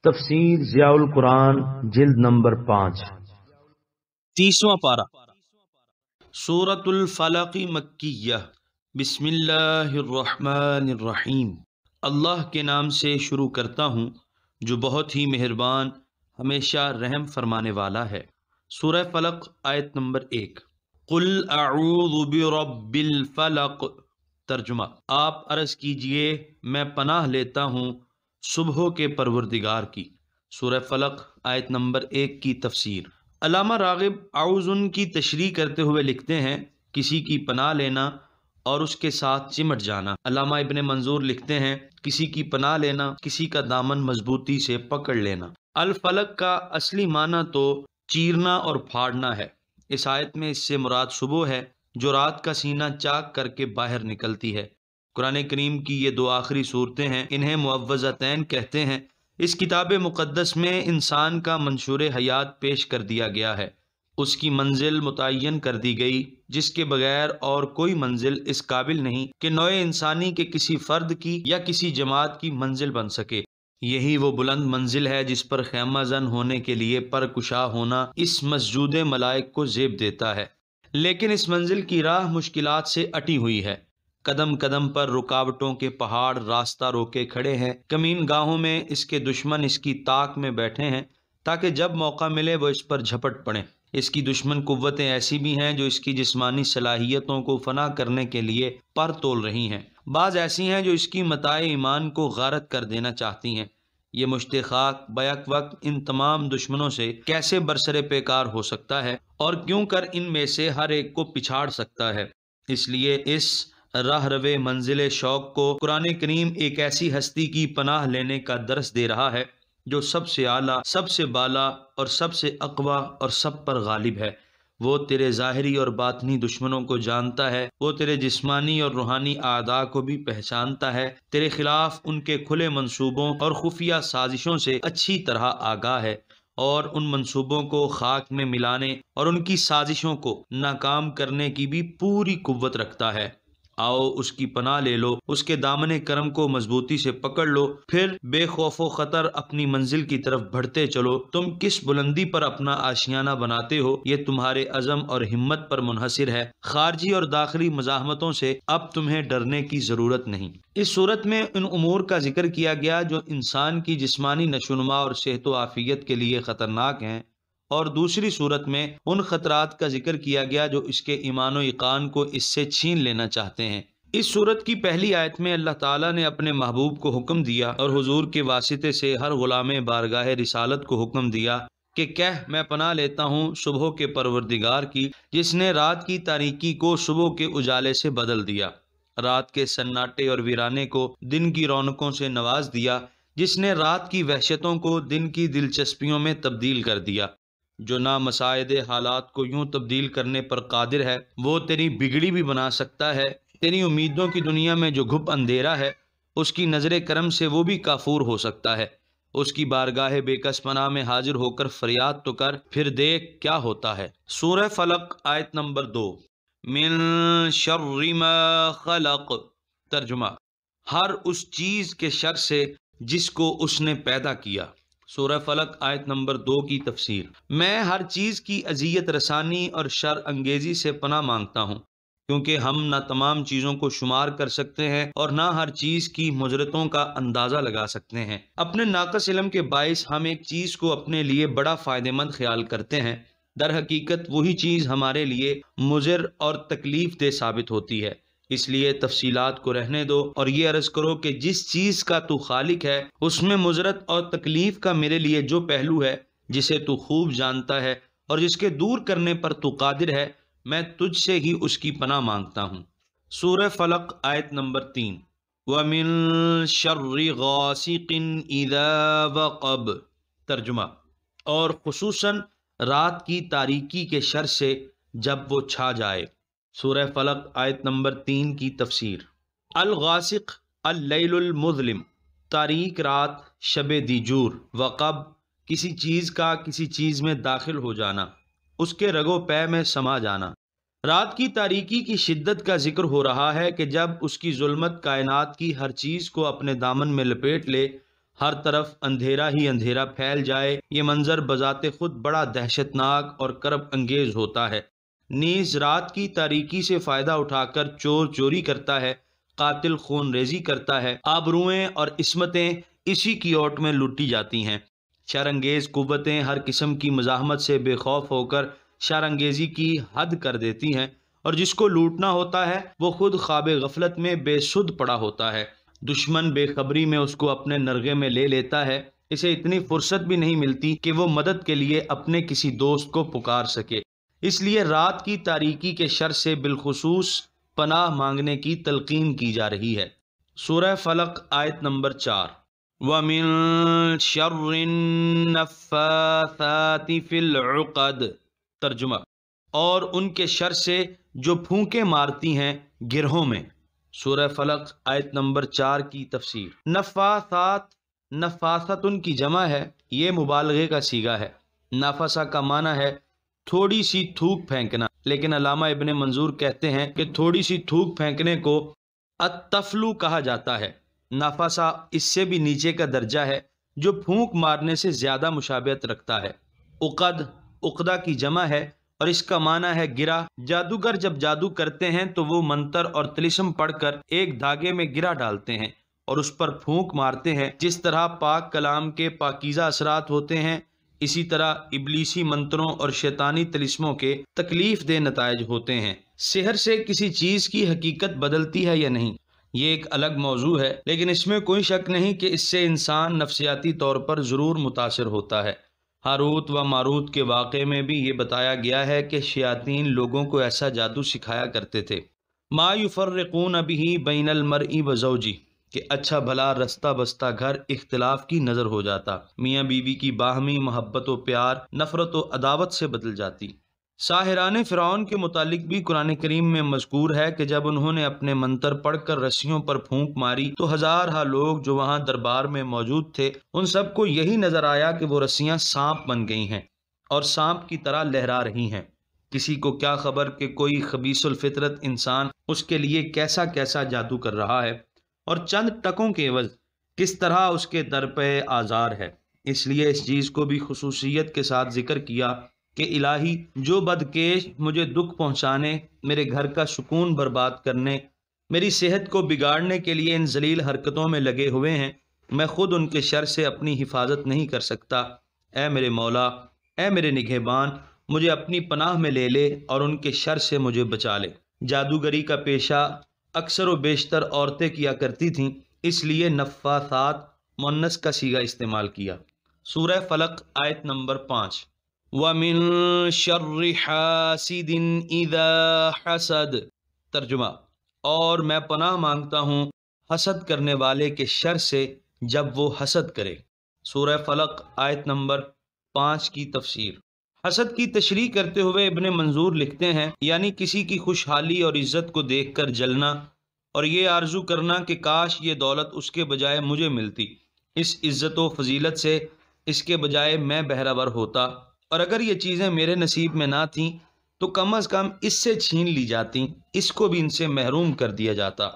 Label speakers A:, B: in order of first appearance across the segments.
A: تفسیر ضیاء القرآن جلد نمبر 5
B: 30واں پارہ سورۃ الفلق مکیہ بسم اللہ الرحمن الرحیم۔ اللہ کے نام سے شروع کرتا ہوں جو بہت ہی مہربان ہمیشہ رحم فرمانے والا ہے۔ سورہ فلق آیت نمبر 1۔ قل اعوذ برب الفلق۔ ترجمہ، آپ عرض کیجئے میں پناہ لیتا ہوں صبحوں کے پروردگار کی۔ سورہ فلق آیت نمبر 1 کی تفسیر۔ علامہ راغب اعوذن کی تشریح کرتے ہوئے لکھتے ہیں کسی کی پناہ لینا اور اس کے ساتھ چمٹ جانا۔ علامہ ابن منظور لکھتے ہیں کسی کی پناہ لینا، کسی کا دامن مضبوطی سے پکڑ لینا۔ الفلق کا اصلی معنی تو چیرنا اور پھاڑنا ہے۔ اس آیت میں اس سے مراد صبح ہے جو رات کا سینہ چاک کر کے باہر نکلتی ہے۔ قرآن کریم کی یہ دو آخری صورتیں ہیں، انہیں معوذتین کہتے ہیں۔ اس کتاب مقدس میں انسان کا منشور حیات پیش کر دیا گیا ہے، اس کی منزل متعین کر دی گئی جس کے بغیر اور کوئی منزل اس قابل نہیں کہ نوع انسانی کے کسی فرد کی یا کسی جماعت کی منزل بن سکے۔ یہی وہ بلند منزل ہے جس پر خیمہ زن ہونے کے لیے پر کشا ہونا اس مسجود ملائک کو زیب دیتا ہے، لیکن اس منزل کی راہ مشکلات سے اٹی ہوئی ہے۔ قدم قدم پر رکاوٹوں کے پہاڑ راستہ روکے کھڑے ہیں۔ کمین گاہوں میں اس کے دشمن اس کی طاق میں بیٹھے ہیں تاکہ جب موقع ملے وہ اس پر جھپٹ پڑیں۔ اس کی دشمن قوتیں ایسی بھی ہیں جو اس کی جسمانی صلاحیتوں کو فنا کرنے کے لیے پر تول رہی ہیں، بعض ایسی ہیں جو اس کی متاع ایمان کو غارت کر دینا چاہتی ہیں۔ یہ مشت خاک بیک وقت ان تمام دشمنوں سے کیسے برسر پیکار ہو سکتا ہے اور کیوں کر ان میں سے ہر ایک کو پچھاڑ سکتا ہے؟ اس لیے اس راہ روے منزل شوق کو قرآن کریم ایک ایسی ہستی کی پناہ لینے کا درس دے رہا ہے جو سب سے اعلیٰ، سب سے بالا اور سب سے اقویٰ اور سب پر غالب ہے۔ وہ تیرے ظاہری اور باطنی دشمنوں کو جانتا ہے، وہ تیرے جسمانی اور روحانی اعداء کو بھی پہچانتا ہے، تیرے خلاف ان کے کھلے منصوبوں اور خفیہ سازشوں سے اچھی طرح آگاہ ہے، اور ان منصوبوں کو خاک میں ملانے اور ان کی سازشوں کو ناکام کرنے کی بھی پوری قوت رکھتا ہے۔ آؤ اس کی پناہ لے لو، اس کے دامن کرم کو مضبوطی سے پکڑ لو، پھر بے خوف و خطر اپنی منزل کی طرف بڑھتے چلو۔ تم کس بلندی پر اپنا آشیانہ بناتے ہو یہ تمہارے عزم اور ہمت پر منحصر ہے۔ خارجی اور داخلی مزاحمتوں سے اب تمہیں ڈرنے کی ضرورت نہیں۔ اس صورت میں ان امور کا ذکر کیا گیا جو انسان کی جسمانی نشوونما اور صحت و عافیت کے لیے خطرناک ہیں، اور دوسری صورت میں ان خطرات کا ذکر کیا گیا جو اس کے ایمان و ایقان کو اس سے چھین لینا چاہتے ہیں۔ اس صورت کی پہلی آیت میں اللہ تعالیٰ نے اپنے محبوب کو حکم دیا اور حضور کے واسطے سے ہر غلام بارگاہ رسالت کو حکم دیا کہ کہہ میں پناہ لیتا ہوں صبح کے پروردگار کی جس نے رات کی تاریکی کو صبح کے اجالے سے بدل دیا، رات کے سناٹے اور ویرانے کو دن کی رونقوں سے نواز دیا، جس نے رات کی وحشتوں کو دن کی دلچسپیوں میں تبدیل کر دیا، جو نامساعد حالات کو یوں تبدیل کرنے پر قادر ہے۔ وہ تیری بگڑی بھی بنا سکتا ہے، تیری امیدوں کی دنیا میں جو گھپ اندھیرا ہے اس کی نظر کرم سے وہ بھی کافور ہو سکتا ہے۔ اس کی بارگاہ بے کس پناہ میں حاضر ہو کر فریاد تو کر، پھر دیکھ کیا ہوتا ہے۔ سورہ فلق آیت نمبر 2۔ من شر ما خلق۔ ترجمہ، ہر اس چیز کے شر سے جس کو اس نے پیدا کیا۔ سورہ فلق آیت نمبر 2 کی تفسیر۔ میں ہر چیز کی اذیت رسانی اور شر انگیزی سے پناہ مانگتا ہوں، کیونکہ ہم نہ تمام چیزوں کو شمار کر سکتے ہیں اور نہ ہر چیز کی مضرتوں کا اندازہ لگا سکتے ہیں۔ اپنے ناقص علم کے باعث ہم ایک چیز کو اپنے لیے بڑا فائدہ مند خیال کرتے ہیں، در حقیقت وہی چیز ہمارے لیے مضر اور تکلیف دہ ثابت ہوتی ہے۔ اس لیے تفصیلات کو رہنے دو اور یہ عرض کرو کہ جس چیز کا تو خالق ہے اس میں مضرت اور تکلیف کا میرے لیے جو پہلو ہے جسے تو خوب جانتا ہے اور جس کے دور کرنے پر تو قادر ہے، میں تجھ سے ہی اس کی پناہ مانگتا ہوں۔ سورہ فلق آیت نمبر 3۔ وَمِن شَرِّ غَاسِقٍ إِذَا وَقَبَ۔ ترجمہ، اور خصوصاً رات کی تاریکی کے شر سے جب وہ چھا جائے۔ سورہ فلق آیت نمبر 3 کی تفسیر۔ الغاسق اللیل المظلم، تاریک رات، شب دیجور۔ وقب، کسی چیز کا کسی چیز میں داخل ہو جانا، اس کے رگ و پے میں سما جانا۔ رات کی تاریکی کی شدت کا ذکر ہو رہا ہے کہ جب اس کی ظلمت کائنات کی ہر چیز کو اپنے دامن میں لپیٹ لے، ہر طرف اندھیرا ہی اندھیرا پھیل جائے، یہ منظر بذات خود بڑا دہشتناک اور کرب انگیز ہوتا ہے۔ نیز رات کی تاریکی سے فائدہ اٹھا کر چور چوری کرتا ہے، قاتل خون ریزی کرتا ہے، آبروئیں اور عصمتیں اسی کی اوٹ میں لوٹی جاتی ہیں۔ شرانگیز قوتیں ہر قسم کی مزاحمت سے بے خوف ہو کر شرانگیزی کی حد کر دیتی ہیں، اور جس کو لوٹنا ہوتا ہے وہ خود خواب غفلت میں بے سدھ پڑا ہوتا ہے۔ دشمن بے خبری میں اس کو اپنے نرغے میں لے لیتا ہے، اسے اتنی فرصت بھی نہیں ملتی کہ وہ مدد کے لیے اپنے کسی دوست کو پکار سکے۔ اس لیے رات کی تاریکی کے شر سے بالخصوص پناہ مانگنے کی تلقین کی جا رہی ہے۔ سورہ فلق آیت نمبر 4۔ وَمِن شَرِّ النَّفَّاثَاتِ فِي الْعُقَدِ، ترجمہ، اور ان کے شر سے جو پھونکے مارتی ہیں گرہوں میں۔ سورہ فلق آیت نمبر 4 کی تفسیر۔ نفاثات، نفاثتن کی جمع ہے، یہ مبالغے کا صیغہ ہے۔ نفسہ کا معنی ہے تھوڑی سی تھوک پھینکنا، لیکن علامہ ابن منظور کہتے ہیں کہ تھوڑی سی تھوک پھینکنے کو التفلو کہا جاتا ہے۔ نفسہ اس سے بھی نیچے کا درجہ ہے جو پھونک مارنے سے زیادہ مشابہت رکھتا ہے۔ عقد، عقدہ کی جمع ہے اور اس کا معنی ہے گرہ۔ جادوگر جب جادو کرتے ہیں تو وہ منتر اور طلسم پڑھ کر ایک دھاگے میں گرہ ڈالتے ہیں اور اس پر پھونک مارتے ہیں۔ جس طرح پاک کلام کے پاکیزہ اثرات ہوتے ہیں، اسی طرح ابلیسی منتروں اور شیطانی طلسموں کے تکلیف دہ نتائج ہوتے ہیں۔ سحر سے کسی چیز کی حقیقت بدلتی ہے یا نہیں، یہ ایک الگ موضوع ہے، لیکن اس میں کوئی شک نہیں کہ اس سے انسان نفسیاتی طور پر ضرور متاثر ہوتا ہے۔ ہاروت و ماروت کے واقعے میں بھی یہ بتایا گیا ہے کہ شیاطین لوگوں کو ایسا جادو سکھایا کرتے تھے، ما یفرقون بہ بین المرء و زوجہ، کہ اچھا بھلا رستہ بستہ گھر اختلاف کی نظر ہو جاتا، میاں بیوی کی باہمی محبت و پیار نفرت و عداوت سے بدل جاتی۔ ساحران فرعون کے متعلق بھی قرآن کریم میں مذکور ہے کہ جب انہوں نے اپنے منتر پڑھ کر رسیوں پر پھونک ماری تو ہزارہ لوگ جو وہاں دربار میں موجود تھے ان سب کو یہی نظر آیا کہ وہ رسیاں سانپ بن گئی ہیں اور سانپ کی طرح لہرا رہی ہیں۔ کسی کو کیا خبر کہ کوئی خبیث الفطرت انسان اس کے لیے کیسا کیسا جادو کر رہا ہے اور چند ٹکوں کے عوض کس طرح اس کے در پہ آزار ہے۔ اس لیے اس چیز کو بھی خصوصیت کے ساتھ ذکر کیا کہ الہی جو بدکیش مجھے دکھ پہنچانے، میرے گھر کا سکون برباد کرنے، میری صحت کو بگاڑنے کے لیے ان ذلیل حرکتوں میں لگے ہوئے ہیں، میں خود ان کے شر سے اپنی حفاظت نہیں کر سکتا۔ اے میرے مولا، اے میرے نگہبان، مجھے اپنی پناہ میں لے لے اور ان کے شر سے مجھے بچا لے۔ جادوگری کا پیشہ اکثر و بیشتر عورتیں کیا کرتی تھیں، اس لیے نفاثات مؤنث کا صیغہ استعمال کیا۔ سورہ فلق آیت نمبر 5۔ وَمِن شَرِّ حَاسِدٍ إِذَا حَسَدَ، ترجمہ، اور میں پناہ مانگتا ہوں حسد کرنے والے کے شر سے جب وہ حسد کرے۔ سورہ فلق آیت نمبر 5 کی تفسیر۔ حسد کی تشریح کرتے ہوئے ابن منظور لکھتے ہیں، یعنی کسی کی خوشحالی اور عزت کو دیکھ کر جلنا اور یہ آرزو کرنا کہ کاش یہ دولت اس کے بجائے مجھے ملتی، اس عزت و فضیلت سے اس کے بجائے میں بہرہ ہوتا، اور اگر یہ چیزیں میرے نصیب میں نہ تھیں تو کم از کم اس سے چھین لی جاتی، اس کو بھی ان سے محروم کر دیا جاتا۔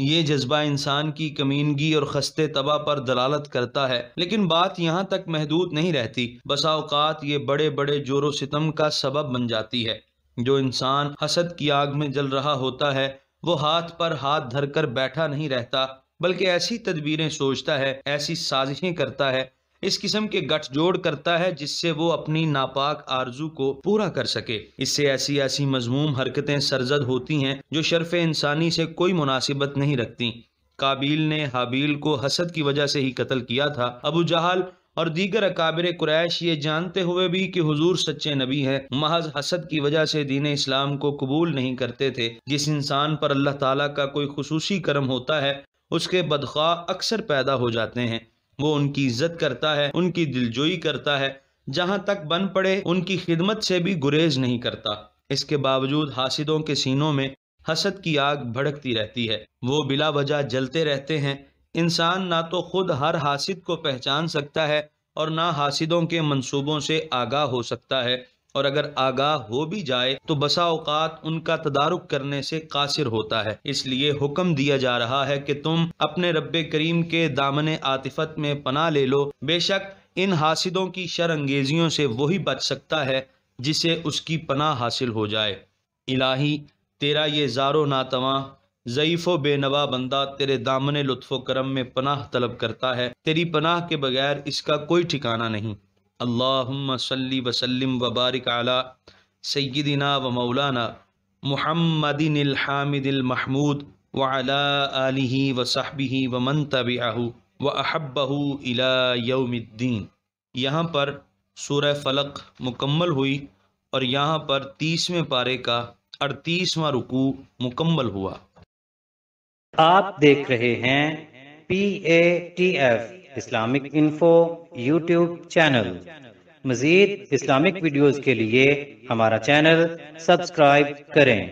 B: یہ جذبہ انسان کی کمینگی اور خستے طبع پر دلالت کرتا ہے، لیکن بات یہاں تک محدود نہیں رہتی، بسا اوقات یہ بڑے بڑے جور و ستم کا سبب بن جاتی ہے۔ جو انسان حسد کی آگ میں جل رہا ہوتا ہے وہ ہاتھ پر ہاتھ دھر کر بیٹھا نہیں رہتا، بلکہ ایسی تدبیریں سوچتا ہے، ایسی سازشیں کرتا ہے، اس قسم کے گٹھ جوڑ کرتا ہے جس سے وہ اپنی ناپاک آرزو کو پورا کر سکے۔ اس سے ایسی مذموم حرکتیں سرزد ہوتی ہیں جو شرف انسانی سے کوئی مناسبت نہیں رکھتی۔ قابیل نے حابیل کو حسد کی وجہ سے ہی قتل کیا تھا۔ ابو جہل اور دیگر اکابر قریش یہ جانتے ہوئے بھی کہ حضور سچے نبی ہیں، محض حسد کی وجہ سے دین اسلام کو قبول نہیں کرتے تھے۔ جس انسان پر اللہ تعالیٰ کا کوئی خصوصی کرم ہوتا ہے اس کے بدخواہ اکثر پیدا ہو جاتے ہیں، وہ ان کی عزت کرتا ہے، ان کی دلجوئی کرتا ہے، جہاں تک بن پڑے ان کی خدمت سے بھی گریز نہیں کرتا۔ اس کے باوجود حاسدوں کے سینوں میں حسد کی آگ بھڑکتی رہتی ہے، وہ بلا وجہ جلتے رہتے ہیں۔ انسان نہ تو خود ہر حاسد کو پہچان سکتا ہے اور نہ حاسدوں کے منصوبوں سے آگاہ ہو سکتا ہے، اور اگر آگاہ ہو بھی جائے تو بسا اوقات ان کا تدارک کرنے سے قاصر ہوتا ہے۔ اس لیے حکم دیا جا رہا ہے کہ تم اپنے رب کریم کے دامن عاطفت میں پناہ لے لو۔ بے شک ان حاسدوں کی شر انگیزیوں سے وہی بچ سکتا ہے جسے اس کی پناہ حاصل ہو جائے۔ الہی، تیرا یہ زار و ناتواں، ضعیف و بے نوا بندہ تیرے دامن لطف و کرم میں پناہ طلب کرتا ہے، تیری پناہ کے بغیر اس کا کوئی ٹھکانہ نہیں۔ اللہم صلی وسلم وبارک علی سیدنا و مولانا محمد الحامد المحمود وعلی آلہ وصحبہ ومن تبعہ واحبہ الی یوم الدین۔ یہاں پر سورہ فلق مکمل ہوئی اور یہاں پر 30ویں پارے کا 38واں رکوع مکمل ہوا۔
C: آپ دیکھ رہے ہیں PATF Islamic info YouTube channel. مزید اسلامک ویڈیوز کے لیے ہمارا چینل سبسکرائب کریں۔